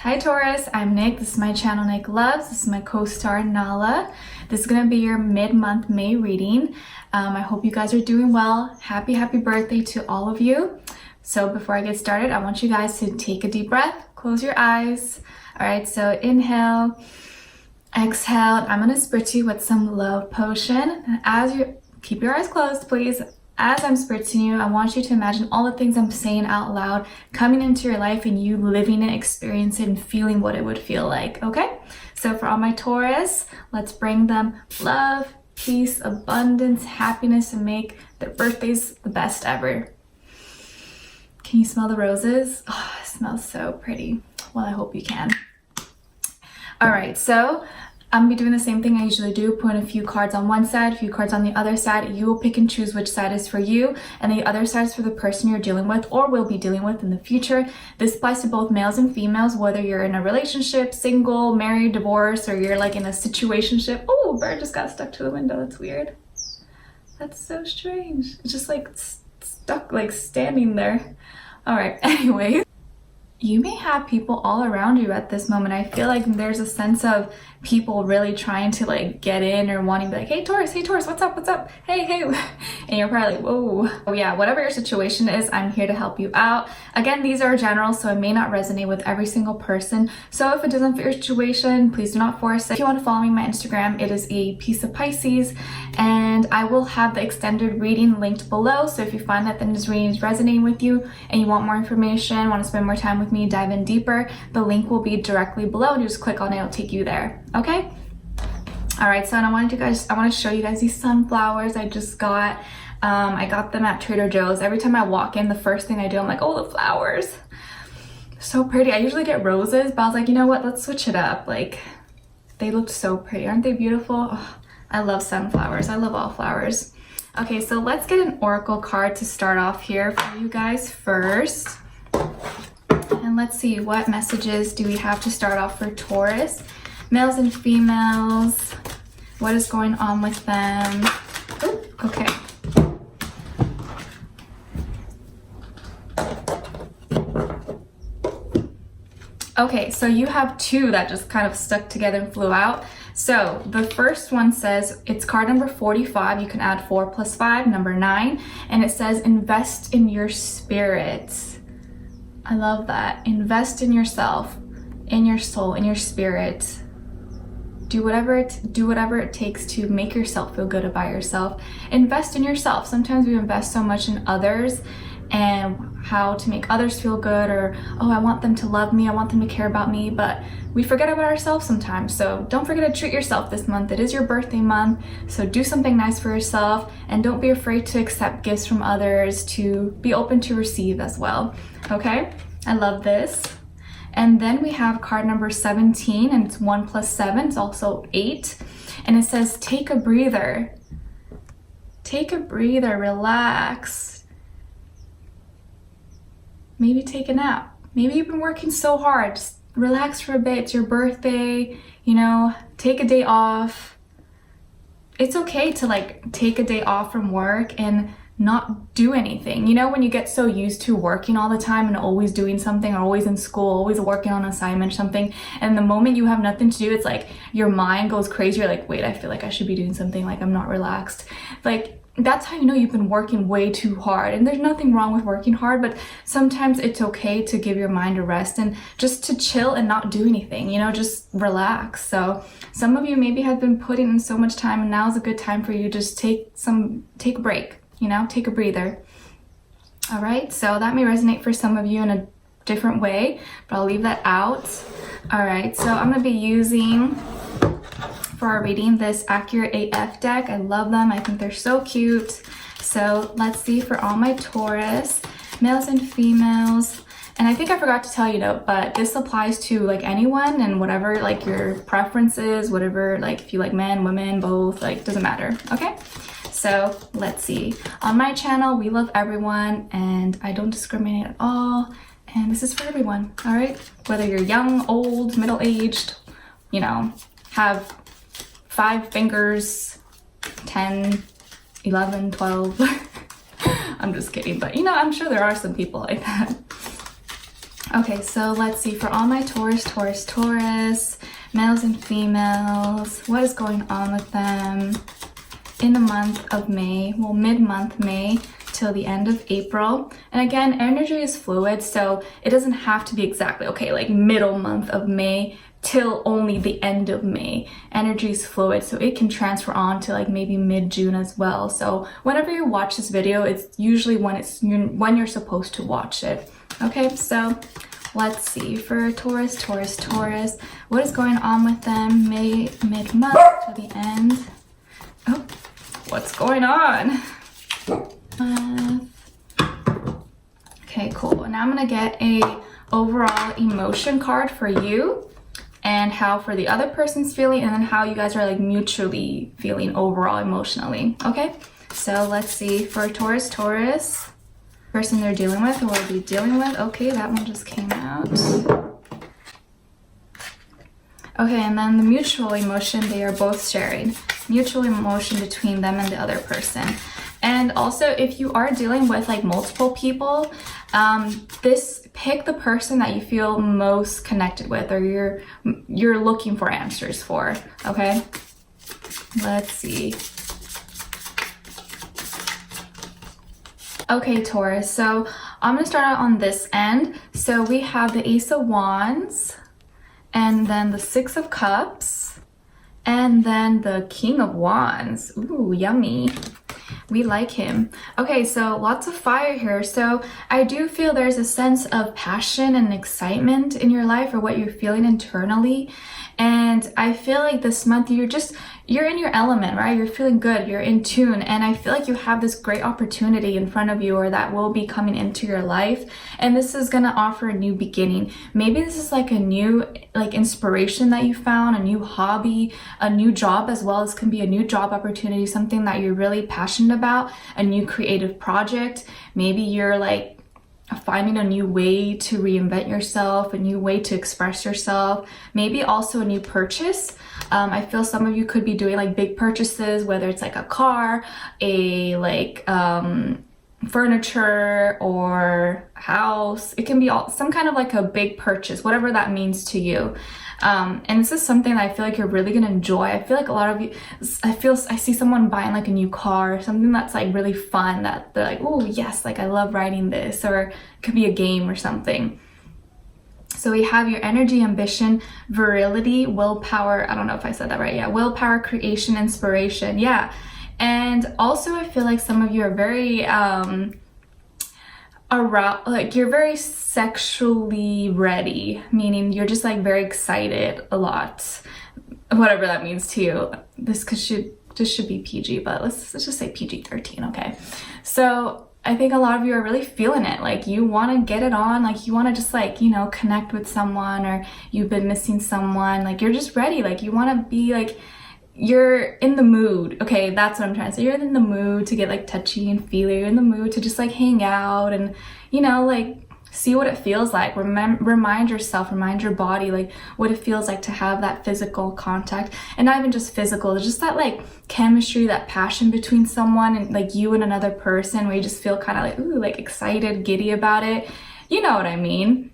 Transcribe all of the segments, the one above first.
Hi Taurus, I'm Nick. This is my channel Nick Loves. This is my co-star Nala. This is going to be your mid-month May reading. I hope you guys are doing well. Happy birthday to all of you. So before I get started, I want you guys to take a deep breath, close your eyes. Alright, so inhale, exhale. I'm going to spritz you with some love potion. And as you keep your eyes closed, please. As I'm spritzing you, I want you to imagine all the things I'm saying out loud coming into your life and you living it, experiencing it, and feeling what it would feel like, okay? So for all my Taurus, let's bring them love, peace, abundance, happiness, and make their birthdays the best ever. Can you smell the roses? Oh, it smells so pretty. Well, I hope you can. All right, so I'm gonna be doing the same thing I usually do, putting a few cards on one side, a few cards on the other side. You will pick and choose which side is for you, and the other side is for the person you're dealing with or will be dealing with in the future. This applies to both males and females, whether you're in a relationship, single, married, divorced, or you're like in a situationship. Oh, a bird just got stuck to the window. That's weird. That's so strange. It's just like stuck, like standing there. All right, anyway. You may have people all around you at this moment. I feel like there's a sense of people really trying to like get in or wanting to be like, hey Taurus, what's up? Hey. And you're probably like, whoa. Oh yeah, whatever your situation is, I'm here to help you out. Again, these are general, so it may not resonate with every single person. So if it doesn't fit your situation, please do not force it. If you want to follow me on my Instagram, it is a piece of Pisces, and I will have the extended reading linked below. So if you find that this reading is resonating with you and you want more information, want to spend more time with me, dive in deeper, the link will be directly below and you just click on it, it'll take you there. Okay? All right, so I want to show you guys these sunflowers I just got. I got them at Trader Joe's. Every time I walk in, the first thing I do, I'm like, oh, the flowers. So pretty. I usually get roses, but I was like, you know what? Let's switch it up. Like, they look so pretty. Aren't they beautiful? Oh, I love sunflowers. I love all flowers. Okay, so let's get an oracle card to start off here for you guys first. And let's see, what messages do we have to start off for Taurus? Males and females. What is going on with them? Ooh, okay. Okay, so you have two that just kind of stuck together and flew out. So the first one says, it's card number 45. You can add 4 plus 5, number 9. And it says, invest in your spirit. I love that. Invest in yourself, in your soul, in your spirit. Do whatever it takes to make yourself feel good about yourself. Invest in yourself. Sometimes we invest so much in others and how to make others feel good, or, oh, I want them to love me, I want them to care about me, but we forget about ourselves sometimes. So don't forget to treat yourself this month. It is your birthday month, so do something nice for yourself, and don't be afraid to accept gifts from others, to be open to receive as well. Okay, I love this. And then we have card number 17, and it's 1 plus 7, it's also 8. And it says, take a breather. Take a breather, relax. Maybe take a nap. Maybe you've been working so hard. Just relax for a bit. It's your birthday, you know, take a day off. It's okay to like take a day off from work and not do anything. You know, when you get so used to working all the time and always doing something, or always in school, always working on an assignment or something, and the moment you have nothing to do, it's like your mind goes crazy. You're like, wait, I feel like I should be doing something, like I'm not relaxed. Like, that's how you know you've been working way too hard. And there's nothing wrong with working hard, but sometimes it's okay to give your mind a rest and just to chill and not do anything, you know, just relax. So some of you maybe have been putting in so much time, and now's a good time for you to just take a break, you know, take a breather. All right, so that may resonate for some of you in a different way, but I'll leave that out. All right, so I'm gonna be using, for our reading, this Accurate AF deck. I love them. I think they're so cute. So let's see for all my Taurus, males and females. And I think I forgot to tell you though, but this applies to like anyone and whatever like your preferences, whatever, like if you like men, women, both, like doesn't matter, okay? So let's see. On my channel, we love everyone and I don't discriminate at all. And this is for everyone, all right? Whether you're young, old, middle-aged, you know, have 5 fingers, 10, 11, 12. I'm just kidding, but you know, I'm sure there are some people like that. Okay, so let's see, for all my Taurus, males and females, what is going on with them in the month of May? Well, mid-month May till the end of April. And again, energy is fluid, so it doesn't have to be exactly, okay, like middle month of May till only the end of May. Energy is fluid, so it can transfer on to like maybe mid-June as well. So whenever you watch this video, it's usually when you're supposed to watch it. Okay, so let's see, for Taurus, what is going on with them May mid-month to the end? Oh, what's going on? Okay, cool. Now I'm gonna get a overall emotion card for you and how for the other person's feeling, and then how you guys are like mutually feeling overall emotionally. Okay, so let's see, for Taurus, person they're dealing with or will be dealing with. Okay, that one just came out. Okay, and then the mutual emotion they are both sharing. Mutual emotion between them and the other person. And also, if you are dealing with like multiple people, pick the person that you feel most connected with, or you're looking for answers for. Okay, let's see. Okay, Taurus, so I'm gonna start out on this end. So we have the Ace of Wands, and then the Six of Cups, and then the King of Wands. Ooh, yummy. We like him. Okay, so lots of fire here. So I do feel there's a sense of passion and excitement in your life, or what you're feeling internally. And I feel like this month you're in your element, right? You're feeling good, you're in tune. And I feel like you have this great opportunity in front of you, or that will be coming into your life. And this is gonna offer a new beginning. Maybe this is like a new inspiration that you found, a new hobby, a new job as well. This can be a new job opportunity, something that you're really passionate about, a new creative project. Maybe you're like finding a new way to reinvent yourself, a new way to express yourself, maybe also a new purchase. I feel some of you could be doing like big purchases, whether it's like a car, furniture, or house. It can be some kind of like a big purchase, whatever that means to you. And this is something that I feel like you're really gonna enjoy. I feel like a lot of you, I see someone buying like a new car, something that's like really fun, that they're like, oh yes, like I love riding this, or it could be a game or something. So we have your energy, ambition, virility, willpower. I don't know if I said that right. Yeah, willpower, creation, inspiration. Yeah. And also I feel like some of you are very, you're very sexually ready, meaning you're just like very excited a lot, whatever that means to you. This should be PG, but let's just say PG-13. Okay, so I think a lot of you are really feeling it, like you want to get it on, like you want to just like, you know, connect with someone, or you've been missing someone, like you're just ready, like you want to be like, you're in the mood. Okay, that's what I'm trying to say. You're in the mood to get like touchy and feely. You're in the mood to just like hang out and, you know, like see what it feels like. Remind yourself, remind your body like what it feels like to have that physical contact, and not even just physical, it's just that like chemistry, that passion between someone and like you and another person, where you just feel kind of like, ooh, like excited, giddy about it. You know what I mean?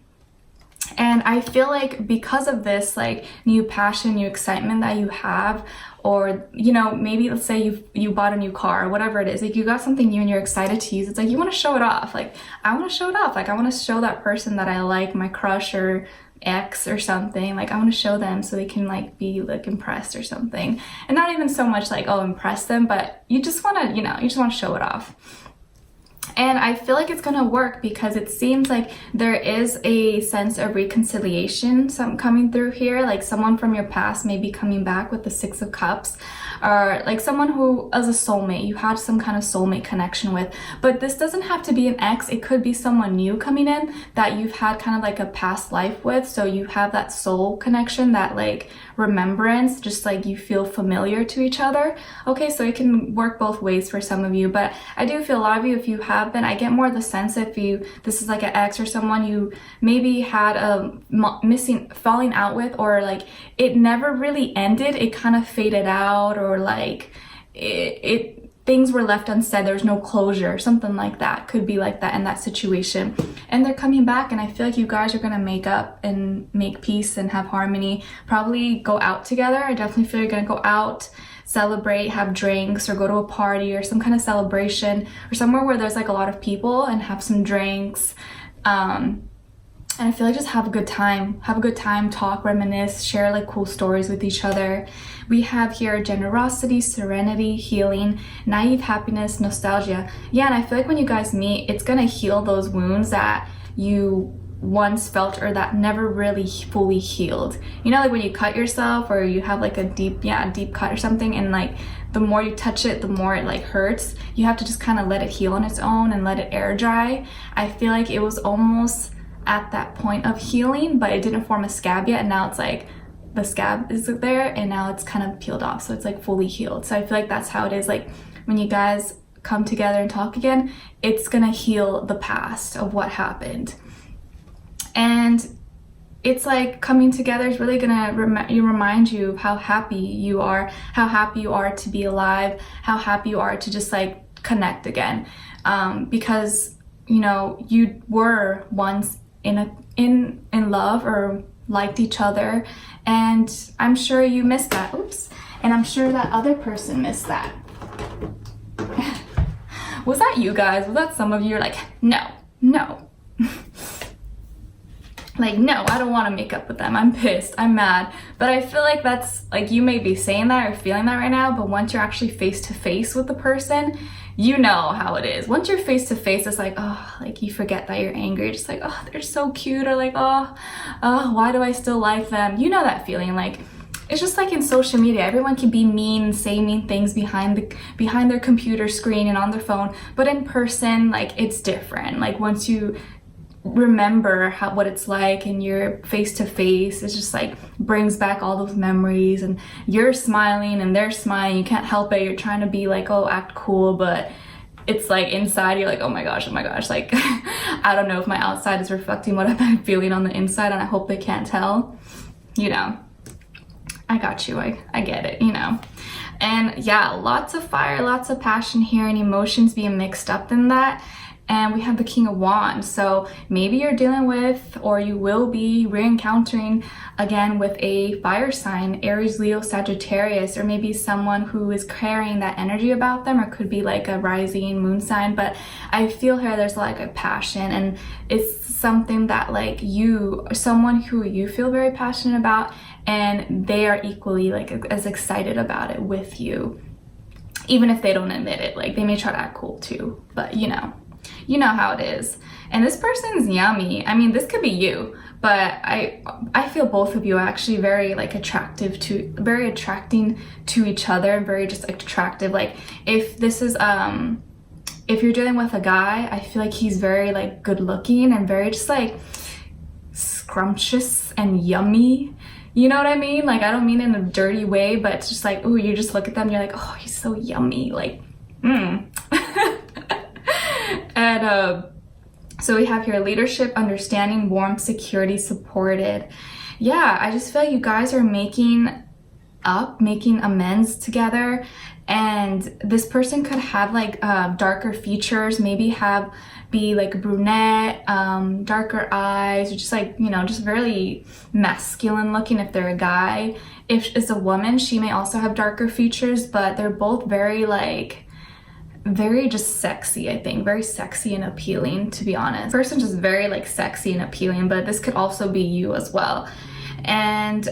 And I feel like because of this like new passion, new excitement that you have, or, you know, maybe let's say you bought a new car, or whatever it is, like you got something new and you're excited to use, it's like you want to show it off. Like I want to show it off. Like I want to show that person that I like, my crush or ex or something, like I want to show them so they can like be like impressed or something. And not even so much like, oh, impress them, but you just want to, you know, you just want to show it off. And I feel like it's gonna work because it seems like there is a sense of reconciliation coming through here, like someone from your past may be coming back with the Six of Cups, or like someone who as a soulmate, you had some kind of soulmate connection with. But this doesn't have to be an ex, it could be someone new coming in that you've had kind of like a past life with, so you have that soul connection, that like remembrance, just like you feel familiar to each other. Okay, so it can work both ways for some of you, but I do feel a lot of you, if you have been, I get more the sense if this is like an ex or someone you maybe had a falling out with, or like it never really ended, it kind of faded out, or like it things were left unsaid, there was no closure, something like that. Could be like that in that situation. And they're coming back, and I feel like you guys are gonna make up and make peace and have harmony. Probably go out together. I definitely feel you're gonna go out, celebrate, have drinks, or go to a party or some kind of celebration, or somewhere where there's like a lot of people, and have some drinks. And I feel like just have a good time, talk, reminisce, share like cool stories with each other. We have here generosity, serenity, healing, naive happiness, nostalgia. Yeah, and I feel like when you guys meet, it's gonna heal those wounds that you once felt or that never really fully healed. You know, like when you cut yourself or you have like a deep cut or something, and like the more you touch it, the more it like hurts. You have to just kind of let it heal on its own and let it air dry. I feel like it was almost at that point of healing, but it didn't form a scab yet, and now it's like the scab is there and now it's kind of peeled off, so it's like fully healed. So I feel like that's how it is, like when you guys come together and talk again, it's gonna heal the past of what happened. And it's like coming together is really gonna remind you of how happy you are to be alive, how happy you are to just like connect again, because you know you were once in love or liked each other, and I'm sure you missed that. Oops. And I'm sure that other person missed that. Was that you guys? Was that some of you are like, no. Like, no, I don't want to make up with them. I'm pissed. I'm mad. But I feel like that's like, you may be saying that or feeling that right now, but once you're actually face to face with the person, you know how it is. Once you're face to face, it's like, oh, like you forget that you're angry. You're just like, oh, they're so cute, or like, oh, why do I still like them? You know that feeling. Like, it's just like in social media, everyone can be mean, say mean things behind their computer screen and on their phone, but in person, like, it's different. Like, once you remember what it's like and you're face to face, it's just like brings back all those memories, and you're smiling and they're smiling, you can't help it, you're trying to be like, oh, act cool, but it's like inside you're like, oh my gosh, like I don't know if my outside is reflecting what I'm feeling on the inside, and I hope they can't tell. You know, I got you, I get it, you know. And yeah, lots of fire, lots of passion here, and emotions being mixed up in that. And we have the King of Wands. So maybe you're dealing with, or you will be re-encountering again with a fire sign, Aries, Leo, Sagittarius, or maybe someone who is carrying that energy about them, or could be like a rising moon sign. But I feel here there's like a passion, and it's something that like someone who you feel very passionate about, and they are equally like as excited about it with you, even if they don't admit it. Like, they may try to act cool too, but you know how it is. And this person's yummy. I mean, this could be you, but I feel both of you are actually very like attracting to each other, very just attractive. Like, if this is if you're dealing with a guy, I feel like he's very like good looking and very just like scrumptious and yummy. You know what I mean? Like, I don't mean in a dirty way, but it's just like, ooh, you just look at them, you're like, oh, he's so yummy, like, And so we have here leadership, understanding, warmth, security, supported. Yeah, I just feel like you guys are making amends together, and this person could have like darker features, maybe be like brunette, darker eyes, or just like, you know, just really masculine looking if they're a guy. If it's a woman, she may also have darker features, but they're both very just sexy, I think. Very sexy and appealing, to be honest. Person just very like sexy and appealing, but this could also be you as well. And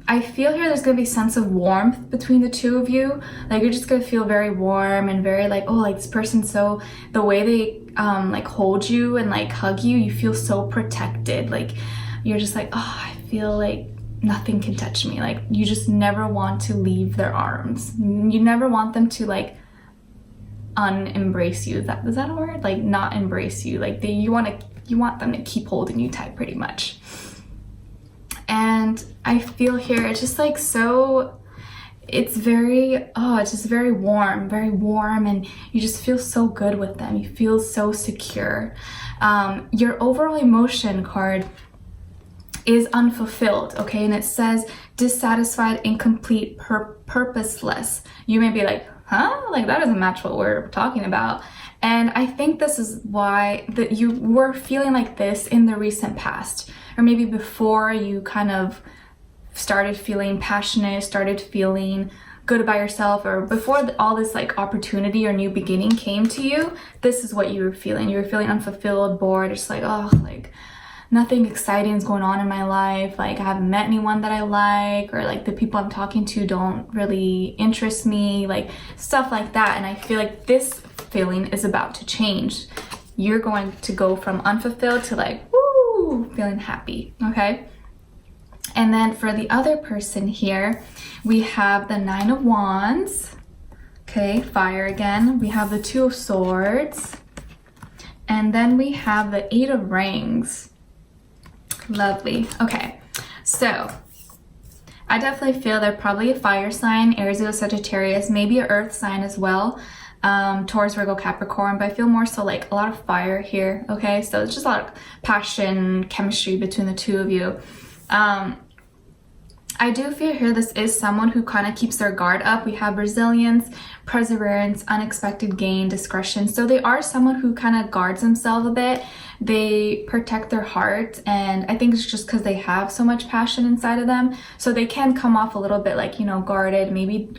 I feel here there's gonna be a sense of warmth between the two of you. Like, you're just gonna feel very warm and very like, oh, like this person, so the way they like hold you and like hug you, you feel so protected. Like, you're just like, oh, I feel like nothing can touch me. Like, you just never want to leave their arms. You never want them to like unembrace you. Is that a word? Like, not embrace you. Like, you want them to keep holding you tight, pretty much. And I feel here it's just like so, it's just very warm, and you just feel so good with them. You feel so secure. Your overall emotion card is unfulfilled, okay? And it says dissatisfied, incomplete, purposeless. You may be like, huh? Like, that doesn't match what we're talking about. And I think this is why that you were feeling like this in the recent past, or maybe before you kind of started feeling passionate, started feeling good about yourself, or before all this like opportunity or new beginning came to you. This is what you were feeling. You were feeling unfulfilled, bored, just like, oh, like nothing exciting is going on in my life. Like, I haven't met anyone that I like, or like the people I'm talking to don't really interest me, like stuff like that. And I feel like this feeling is about to change. You're going to go from unfulfilled to like, woo, feeling happy, okay? And then for the other person here, we have the 9 of Wands, okay, fire again. We have the 2 of Swords, and then we have the 8 of Rings. Lovely. Okay, so I definitely feel they're probably a fire sign, Aries, Leo, Sagittarius, maybe an earth sign as well, Taurus, Virgo, Capricorn, but I feel more so like a lot of fire here, okay? So it's just a lot of passion, chemistry between the two of you. I do feel here this is someone who kind of keeps their guard up. We have resilience, perseverance, unexpected gain, discretion. So they are someone who kind of guards themselves a bit. They protect their heart, and I think it's just because they have so much passion inside of them. So they can come off a little bit like, you know, guarded, maybe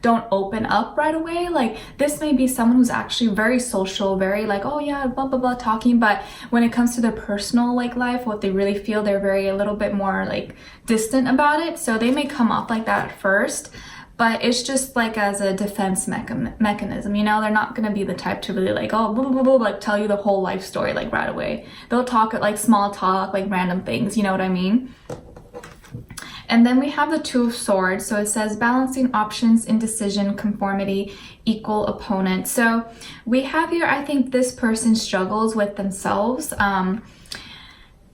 don't open up right away. Like, this may be someone who's actually very social, very like, oh yeah, blah, blah, blah, talking. But when it comes to their personal like life, what they really feel, they're very a little bit more like distant about it. So they may come off like that at first, but it's just like as a defense mechanism, you know. They're not going to be the type to really like, oh, blah, blah, blah, blah, like tell you the whole life story like right away. They'll talk like small talk, like random things, you know what I mean? And then we have the 2 of Swords. So it says balancing options, indecision, conformity, equal opponent. So we have here, I think this person struggles with themselves.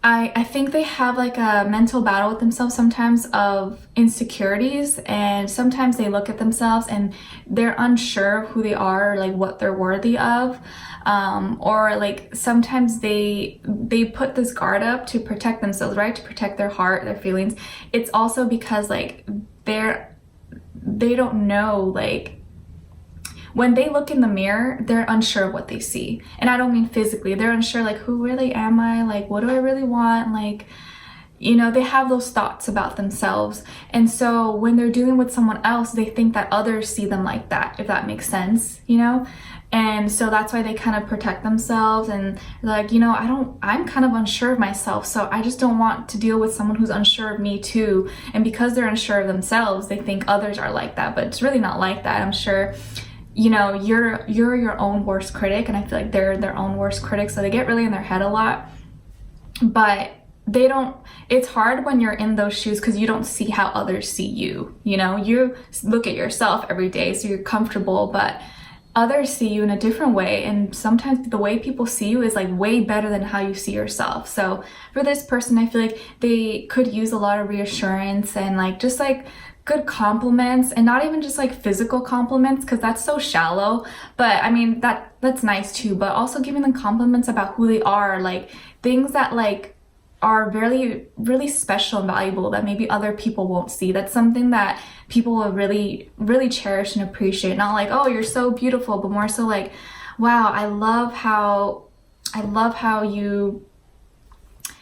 I think they have like a mental battle with themselves sometimes of insecurities, and sometimes they look at themselves and they're unsure of who they are, or like what they're worthy of, or like sometimes they put this guard up to protect themselves, right? To protect their heart, their feelings. It's also because like they don't know, like when they look in the mirror, they're unsure of what they see. And I don't mean physically. They're unsure, like, who really am I? Like, what do I really want? Like, you know, they have those thoughts about themselves. And so when they're dealing with someone else, they think that others see them like that, if that makes sense, you know? And so that's why they kind of protect themselves, and they're like, you know, I'm kind of unsure of myself, so I just don't want to deal with someone who's unsure of me too. And because they're unsure of themselves, they think others are like that, but it's really not like that. I'm sure, you know, you're your own worst critic, and I feel like they're their own worst critic, so they get really in their head a lot. But they don't, it's hard when you're in those shoes because you don't see how others see you. You know, you look at yourself every day, so you're comfortable, but others see you in a different way, and sometimes the way people see you is like way better than how you see yourself. So for this person, I feel like they could use a lot of reassurance and like just like good compliments, and not even just like physical compliments, because that's so shallow, but I mean that's nice too, but also giving them compliments about who they are, like things that like are really, really special and valuable that maybe other people won't see. That's something that people will really, really cherish and appreciate. Not like, oh, you're so beautiful, but more so like, wow, I love how you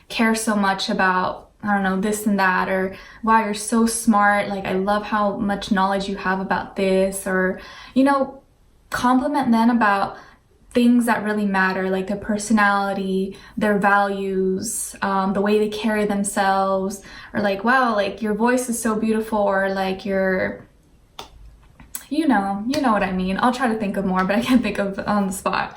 care so much about, I don't know, this and that, or wow, you're so smart, like I love how much knowledge you have about this, or, you know, compliment them about things that really matter, like their personality, their values, the way they carry themselves, or like, wow, like your voice is so beautiful, or like your, you know what I mean. I'll try to think of more, but I can't think of on the spot.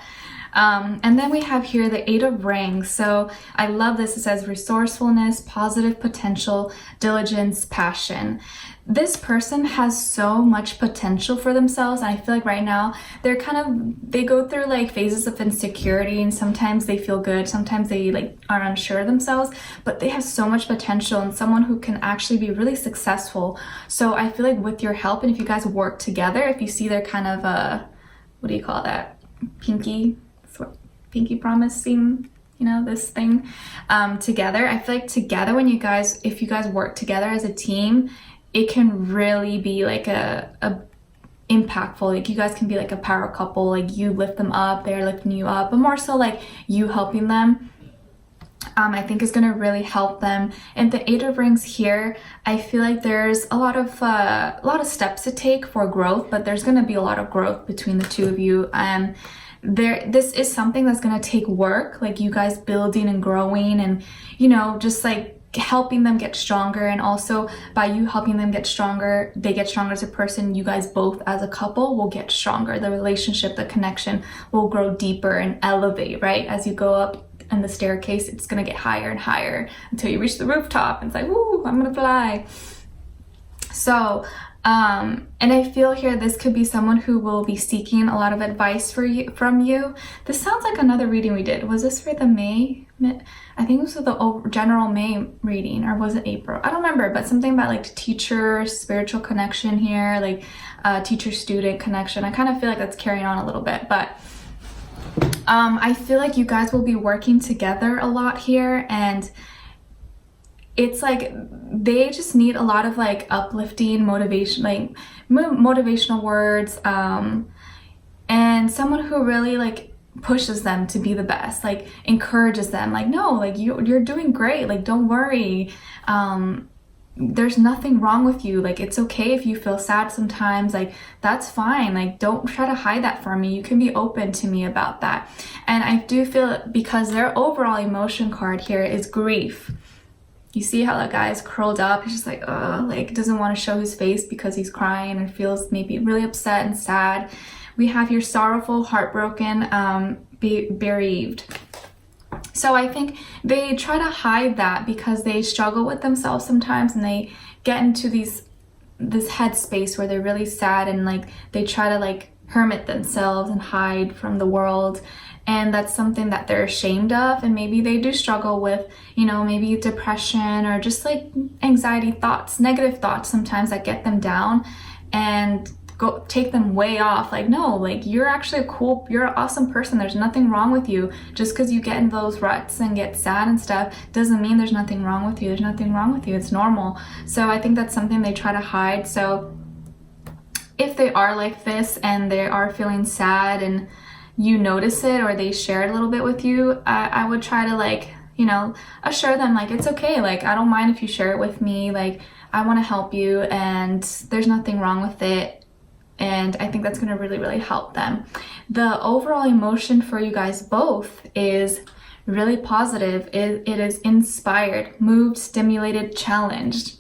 And then we have here the 8 of Rings. So I love this. It says resourcefulness, positive potential, diligence, passion. This person has so much potential for themselves. And I feel like right now they go through like phases of insecurity, and sometimes they feel good, sometimes they like are unsure of themselves, but they have so much potential, and someone who can actually be really successful. So I feel like with your help, and if you guys work together, if you see their kind of what do you call that? Pinky promising, you know, this thing together. I feel like together, if you guys work together as a team, it can really be like impactful. Like you guys can be like a power couple, like you lift them up, they're lifting you up, but more so like you helping them. I think is going to really help them. And the Eight of Rings here, I feel like there's a lot of steps to take for growth, but there's going to be a lot of growth between the two of you. This is something that's going to take work, like you guys building and growing, and you know, just like helping them get stronger. And also by you helping them get stronger, they get stronger as a person. You guys both as a couple will get stronger. The relationship, the connection will grow deeper and elevate, right? As you go up in the staircase, it's gonna get higher and higher until you reach the rooftop and it's like, woo, I'm gonna fly. So and I feel here this could be someone who will be seeking a lot of advice from you. This sounds like another reading we did. Was this for the May? I think it was for the general May reading, or was it April? I don't remember, but something about like teacher spiritual connection here, like teacher student connection. I kind of feel like that's carrying on a little bit, but I feel like you guys will be working together a lot here, and it's like they just need a lot of like uplifting motivation, like motivational words, and someone who really like pushes them to be the best, like encourages them, like, no, like you're doing great, like don't worry, there's nothing wrong with you, like it's okay if you feel sad sometimes, like that's fine, like don't try to hide that from me, you can be open to me about that. And I do feel, because their overall emotion card here is grief. You see how that guy is curled up, he's just like, like doesn't want to show his face because he's crying and feels maybe really upset and sad. We have here sorrowful, heartbroken, bereaved. So I think they try to hide that because they struggle with themselves sometimes, and they get into this headspace where they're really sad, and like they try to like hermit themselves and hide from the world. And that's something that they're ashamed of, and maybe they do struggle with, you know, maybe depression or just like anxiety thoughts, negative thoughts sometimes that get them down and go take them way off. Like, no, like you're actually you're an awesome person, there's nothing wrong with you. Just because you get in those ruts and get sad and stuff doesn't mean there's nothing wrong with you. There's nothing wrong with you, it's normal. So I think that's something they try to hide. So if they are like this and they are feeling sad and you notice it, or they share it a little bit with you, I would try to like, you know, assure them like it's okay, like I don't mind if you share it with me, like I want to help you and there's nothing wrong with it. And I think that's going to really, really help them. The overall emotion for you guys both is really positive. It is inspired, moved, stimulated, challenged.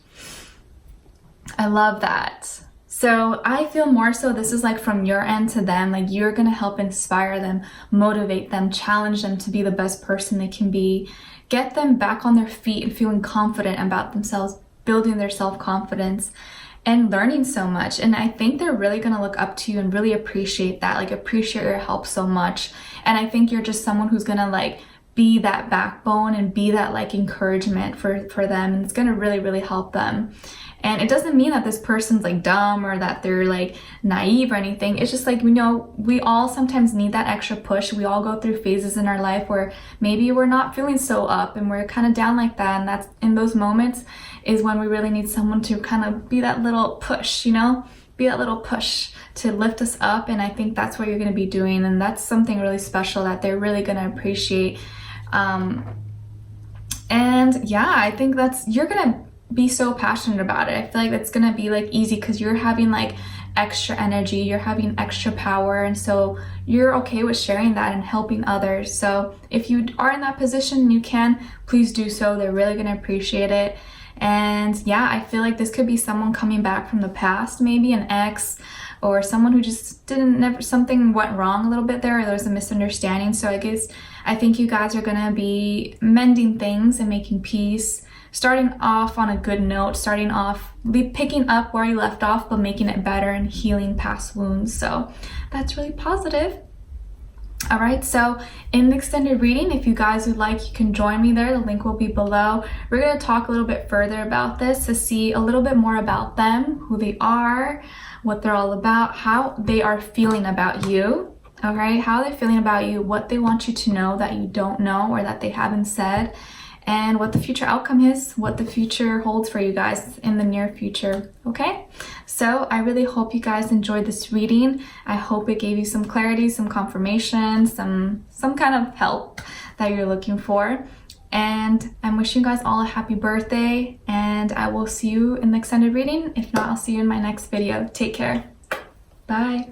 I love that. So I feel more so this is like from your end to them, like you're going to help inspire them, motivate them, challenge them to be the best person they can be, get them back on their feet and feeling confident about themselves, building their self-confidence and learning so much. And I think they're really going to look up to you and really appreciate that, like appreciate your help so much. And I think you're just someone who's going to like be that backbone and be that like encouragement for them, and it's going to really, really help them. And it doesn't mean that this person's like dumb or that they're like naive or anything. It's just like, we know we all sometimes need that extra push. We all go through phases in our life where maybe we're not feeling so up and we're kind of down like that. And that's in those moments is when we really need someone to kind of be that little push, you know, be that little push to lift us up. And I think that's what you're going to be doing. And that's something really special that they're really going to appreciate. And yeah, I think you're going to be so passionate about it. I feel like it's gonna be like easy because you're having like extra energy, you're having extra power, and so you're okay with sharing that and helping others. So if you are in that position, you can, please do so. They're really gonna appreciate it. And yeah, I feel like this could be someone coming back from the past, maybe an ex or someone who just something went wrong a little bit there, or there was a misunderstanding. So I think you guys are gonna be mending things and making peace, starting off on a good note, picking up where you left off, but making it better and healing past wounds. So that's really positive. All right, so in the extended reading, if you guys would like, you can join me there. The link will be below. We're going to talk a little bit further about this to see a little bit more about them, who they are, what they're all about, how they are feeling about you. All right, how they're feeling about you, what they want you to know that you don't know or that they haven't said. and what the future outcome is, what the future holds for you guys in the near future, okay? So I really hope you guys enjoyed this reading. I hope it gave you some clarity, some confirmation, some kind of help that you're looking for. And I'm wishing you guys all a happy birthday, and I will see you in the extended reading. If not, I'll see you in my next video. Take care. Bye.